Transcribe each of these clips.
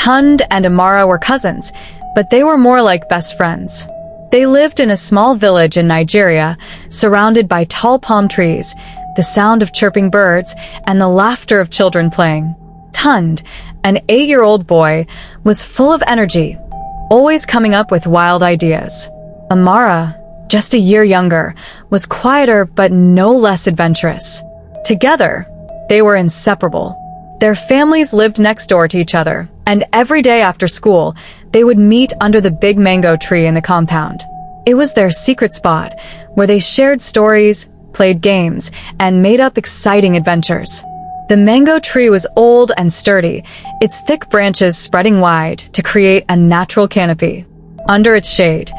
Tund and Amara were cousins, but they were more like best friends. They lived in a small village in Nigeria, surrounded by tall palm trees, the sound of chirping birds, and the laughter of children playing. Tund, an 8-year-old boy, was full of energy, always coming up with wild ideas. Amara, just a year younger, was quieter but no less adventurous. Together, they were inseparable. Their families lived next door to each other, and every day after school, they would meet under the big mango tree in the compound. It was their secret spot, where they shared stories, played games, and made up exciting adventures. The mango tree was old and sturdy, its thick branches spreading wide to create a natural canopy. Under its shade,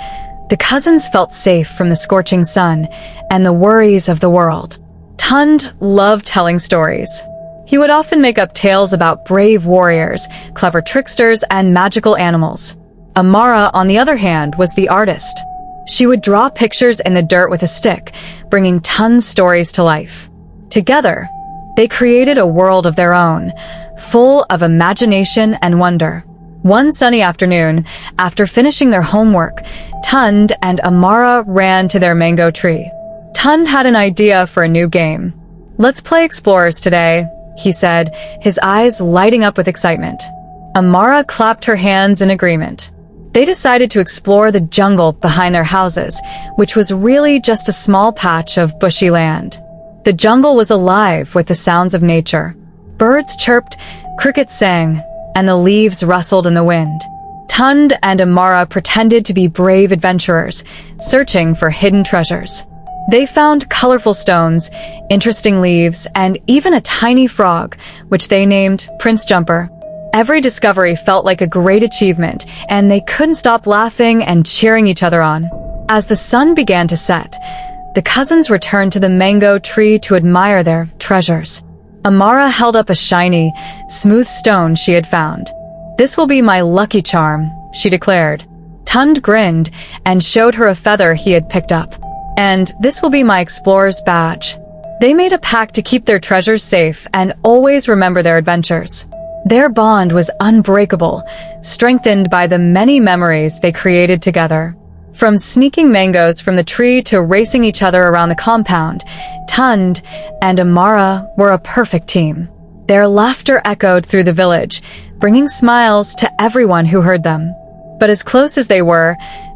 the cousins felt safe from the scorching sun and the worries of the world. Tund loved telling stories. He would often make up tales about brave warriors, clever tricksters, and magical animals. Amara, on the other hand, was the artist. She would draw pictures in the dirt with a stick, bringing Tund's stories to life. Together, they created a world of their own, full of imagination and wonder. One sunny afternoon, after finishing their homework, Tund and Amara ran to their mango tree. Tund had an idea for a new game. "Let's play explorers today," he said, his eyes lighting up with excitement. Amara clapped her hands in agreement. They decided to explore the jungle behind their houses, which was really just a small patch of bushy land. The jungle was alive with the sounds of nature. Birds chirped, crickets sang, and the leaves rustled in the wind. Tund and Amara pretended to be brave adventurers, searching for hidden treasures. They found colorful stones, interesting leaves, and even a tiny frog, which they named Prince Jumper. Every discovery felt like a great achievement, and they couldn't stop laughing and cheering each other on. As the sun began to set, the cousins returned to the mango tree to admire their treasures. Amara held up a shiny, smooth stone she had found. "This will be my lucky charm," she declared. Tund grinned and showed her a feather he had picked up. "And this will be my explorer's badge." They made a pact to keep their treasures safe and always remember their adventures. Their bond was unbreakable, strengthened by the many memories they created together. From sneaking mangoes from the tree to racing each other around the compound, Tund and Amara were a perfect team. Their laughter echoed through the village, bringing smiles to everyone who heard them. But as close as they were,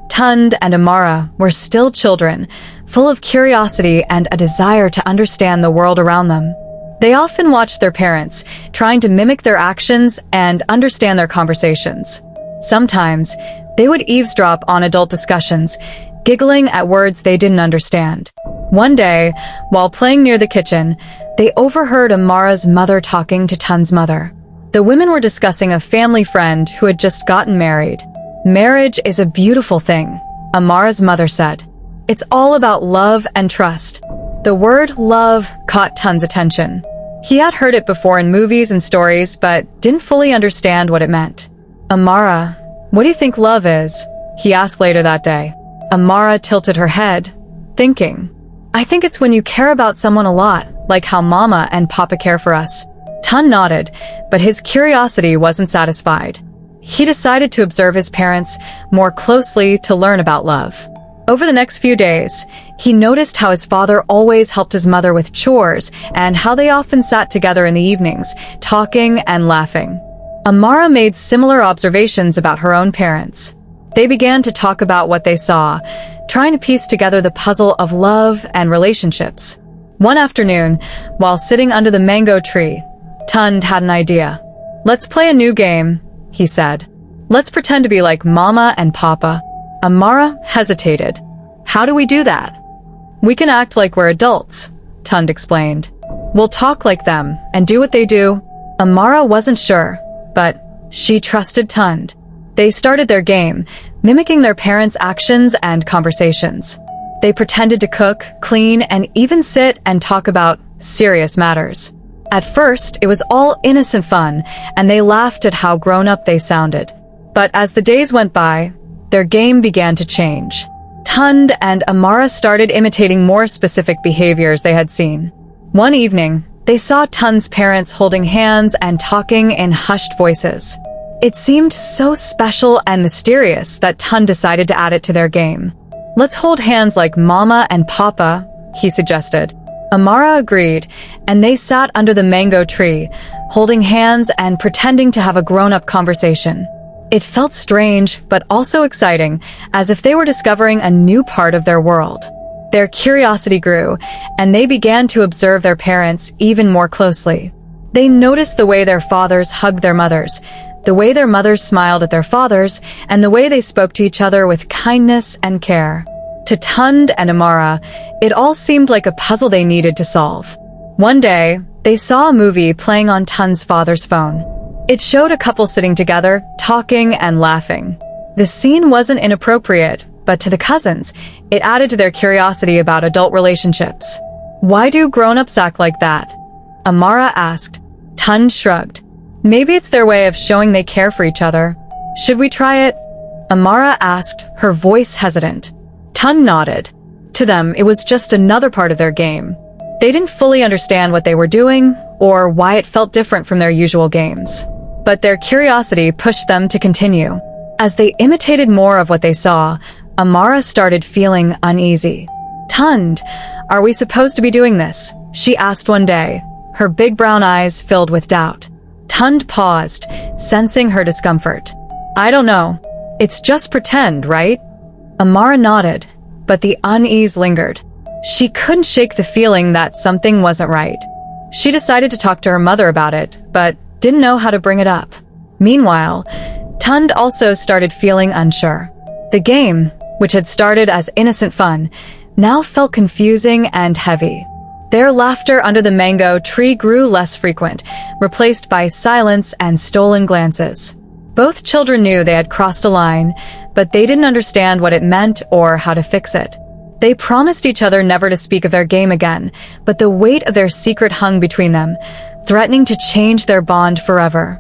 Tund and Amara were still children, full of curiosity and a desire to understand the world around them. They often watched their parents, trying to mimic their actions and understand their conversations. Sometimes, they would eavesdrop on adult discussions, giggling at words they didn't understand. One day, while playing near the kitchen, they overheard Amara's mother talking to Tund's mother. The women were discussing a family friend who had just gotten married. "Marriage is a beautiful thing," Amara's mother said. "It's all about love and trust." The word love caught Tund's attention. He had heard it before in movies and stories, but didn't fully understand what it meant. "Amara, what do you think love is?" he asked later that day. Amara tilted her head, thinking, "I think it's when you care about someone a lot, like how Mama and Papa care for us." Tund nodded, but his curiosity wasn't satisfied. He decided to observe his parents more closely to learn about love. Over the next few days, he noticed how his father always helped his mother with chores and how they often sat together in the evenings, talking and laughing. Amara made similar observations about her own parents. They began to talk about what they saw, trying to piece together the puzzle of love and relationships. One afternoon, while sitting under the mango tree, Tund had an idea. "Let's play a new game," he said. "Let's pretend to be like Mama and Papa." Amara hesitated. "How do we do that?" "We can act like we're adults," Tund explained. "We'll talk like them and do what they do." Amara wasn't sure, but she trusted Tund. They started their game, mimicking their parents' actions and conversations. They pretended to cook, clean, and even sit and talk about serious matters. At first, it was all innocent fun, and they laughed at how grown-up they sounded. But as the days went by, their game began to change. Tund and Amara started imitating more specific behaviors they had seen. One evening, they saw Tund's parents holding hands and talking in hushed voices. It seemed so special and mysterious that Tun decided to add it to their game. "Let's hold hands like Mama and Papa," he suggested. Amara agreed, and they sat under the mango tree, holding hands and pretending to have a grown-up conversation. It felt strange, but also exciting, as if they were discovering a new part of their world. Their curiosity grew, and they began to observe their parents even more closely. They noticed the way their fathers hugged their mothers, the way their mothers smiled at their fathers, and the way they spoke to each other with kindness and care. To Tund and Amara, it all seemed like a puzzle they needed to solve. One day, they saw a movie playing on Tund's father's phone. It showed a couple sitting together, talking and laughing. The scene wasn't inappropriate, but to the cousins, it added to their curiosity about adult relationships. "Why do grown-ups act like that?" Amara asked. Tund shrugged. "Maybe it's their way of showing they care for each other. Should we try it?" Amara asked, her voice hesitant. Tund nodded. To them, it was just another part of their game. They didn't fully understand what they were doing, or why it felt different from their usual games. But their curiosity pushed them to continue. As they imitated more of what they saw, Amara started feeling uneasy. "Tund, are we supposed to be doing this?" she asked one day, her big brown eyes filled with doubt. Tund paused, sensing her discomfort. "I don't know. It's just pretend, right?" Amara nodded, but the unease lingered. She couldn't shake the feeling that something wasn't right. She decided to talk to her mother about it, but didn't know how to bring it up. Meanwhile, Tund also started feeling unsure. The game, which had started as innocent fun, now felt confusing and heavy. Their laughter under the mango tree grew less frequent, replaced by silence and stolen glances. Both children knew they had crossed a line, but they didn't understand what it meant or how to fix it. They promised each other never to speak of their game again, but the weight of their secret hung between them, threatening to change their bond forever.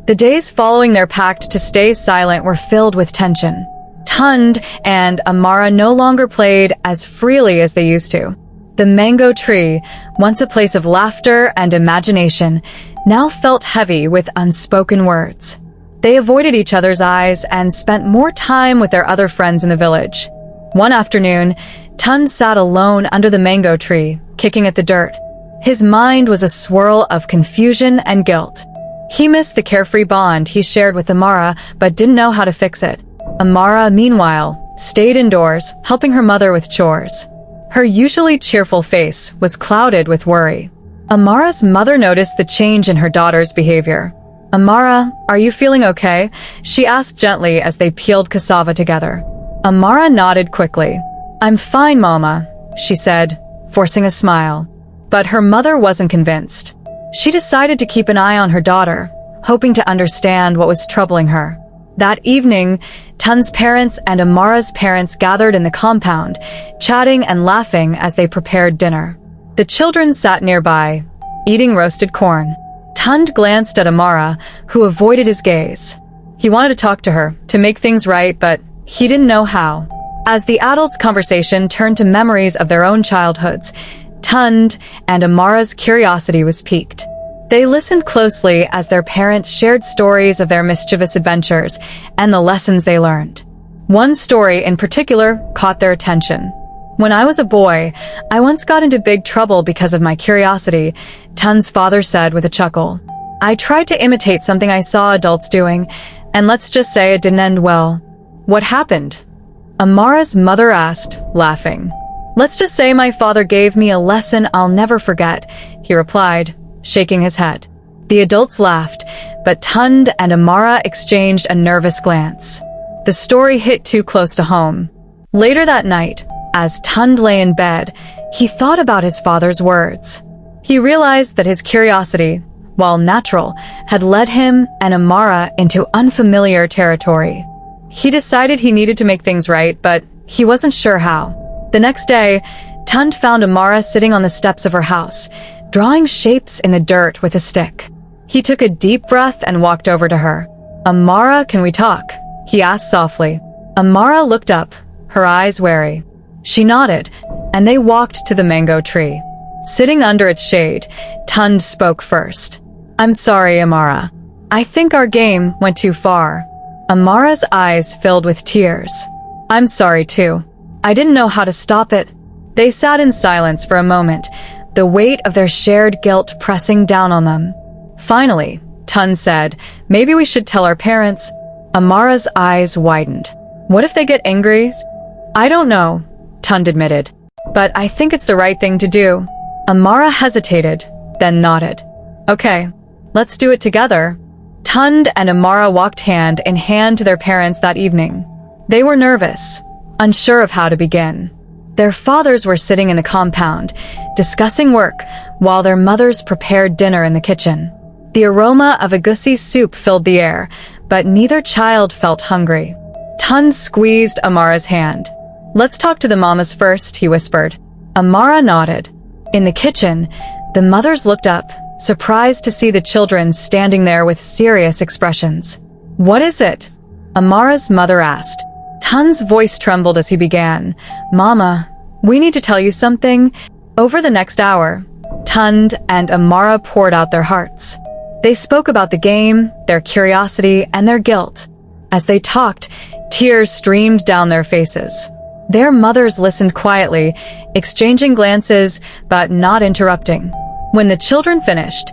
The days following their pact to stay silent were filled with tension. Tund and Amara no longer played as freely as they used to. The mango tree, once a place of laughter and imagination, now felt heavy with unspoken words. They avoided each other's eyes and spent more time with their other friends in the village. One afternoon, Tund sat alone under the mango tree, kicking at the dirt. His mind was a swirl of confusion and guilt. He missed the carefree bond he shared with Amara, but didn't know how to fix it. Amara, meanwhile, stayed indoors, helping her mother with chores. Her usually cheerful face was clouded with worry. Amara's mother noticed the change in her daughter's behavior. "Amara, are you feeling okay?" she asked gently as they peeled cassava together. Amara nodded quickly. "I'm fine, Mama," she said, forcing a smile. But her mother wasn't convinced. She decided to keep an eye on her daughter, hoping to understand what was troubling her. That evening, Tund's parents and Amara's parents gathered in the compound, chatting and laughing as they prepared dinner. The children sat nearby, eating roasted corn. Tund glanced at Amara, who avoided his gaze. He wanted to talk to her, to make things right, but he didn't know how. As the adults' conversation turned to memories of their own childhoods, Tund and Amara's curiosity was piqued. They listened closely as their parents shared stories of their mischievous adventures and the lessons they learned. One story in particular caught their attention. "When I was a boy, I once got into big trouble because of my curiosity," Tund's father said with a chuckle. "I tried to imitate something I saw adults doing, and let's just say it didn't end well." "What happened?" Amara's mother asked, laughing. "Let's just say my father gave me a lesson I'll never forget," he replied, shaking his head. The adults laughed, but Tund and Amara exchanged a nervous glance. The story hit too close to home. Later that night, as Tund lay in bed, he thought about his father's words. He realized that his curiosity, while natural, had led him and Amara into unfamiliar territory. He decided he needed to make things right, but he wasn't sure how. The next day, Tund found Amara sitting on the steps of her house, drawing shapes in the dirt with a stick. He took a deep breath and walked over to her. "Amara, can we talk?" he asked softly. Amara looked up, her eyes wary. She nodded, and they walked to the mango tree. Sitting under its shade, Tund spoke first. "I'm sorry, Amara. I think our game went too far. Amara's eyes filled with tears. I'm sorry too. I didn't know how to stop it. They sat in silence for a moment, the weight of their shared guilt pressing down on them. Finally, Tun said, maybe we should tell our parents. Amara's eyes widened. What if they get angry? I don't know, Tun admitted. But I think it's the right thing to do. Amara hesitated, then nodded. Okay, let's do it together. Tund and Amara walked hand in hand to their parents that evening. They were nervous, unsure of how to begin. Their fathers were sitting in the compound, discussing work, while their mothers prepared dinner in the kitchen. The aroma of agusi soup filled the air, but neither child felt hungry. Tund squeezed Amara's hand. Let's talk to the mamas first, he whispered. Amara nodded. In the kitchen, the mothers looked up, surprised to see the children standing there with serious expressions. What is it? Amara's mother asked. Tun's voice trembled as he began. Mama, we need to tell you something. Over the next hour, Tund and Amara poured out their hearts. They spoke about the game, their curiosity, and their guilt. As they talked, tears streamed down their faces. Their mothers listened quietly, exchanging glances, but not interrupting. When the children finished,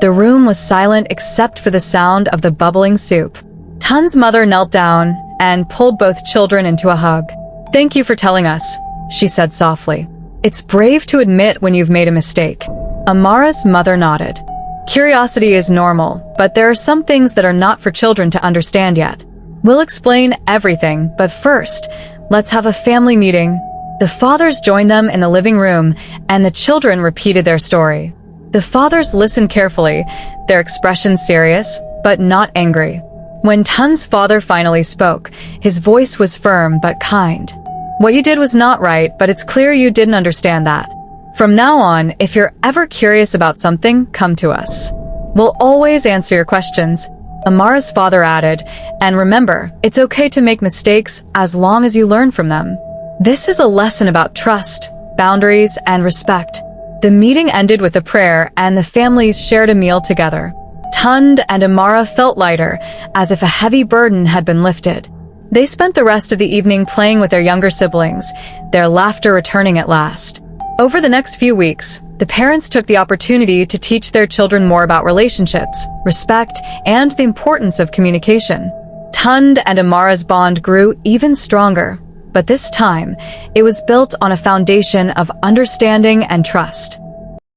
the room was silent except for the sound of the bubbling soup. Tun's mother knelt down and pulled both children into a hug. Thank you for telling us, she said softly. It's brave to admit when you've made a mistake. Amara's mother nodded. Curiosity is normal, but there are some things that are not for children to understand yet. We'll explain everything, but first, let's have a family meeting. The fathers joined them in the living room, and the children repeated their story. The fathers listened carefully, their expressions serious, but not angry. When Tun's father finally spoke, his voice was firm but kind. What you did was not right, but it's clear you didn't understand that. From now on, if you're ever curious about something, come to us. We'll always answer your questions, Amara's father added, and remember, it's okay to make mistakes as long as you learn from them. This is a lesson about trust, boundaries, and respect. The meeting ended with a prayer, and the families shared a meal together. Tund and Amara felt lighter, as if a heavy burden had been lifted. They spent the rest of the evening playing with their younger siblings, their laughter returning at last. Over the next few weeks, the parents took the opportunity to teach their children more about relationships, respect, and the importance of communication. Tund and Amara's bond grew even stronger, but this time, it was built on a foundation of understanding and trust.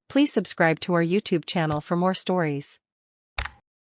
Please subscribe to our YouTube channel for more stories.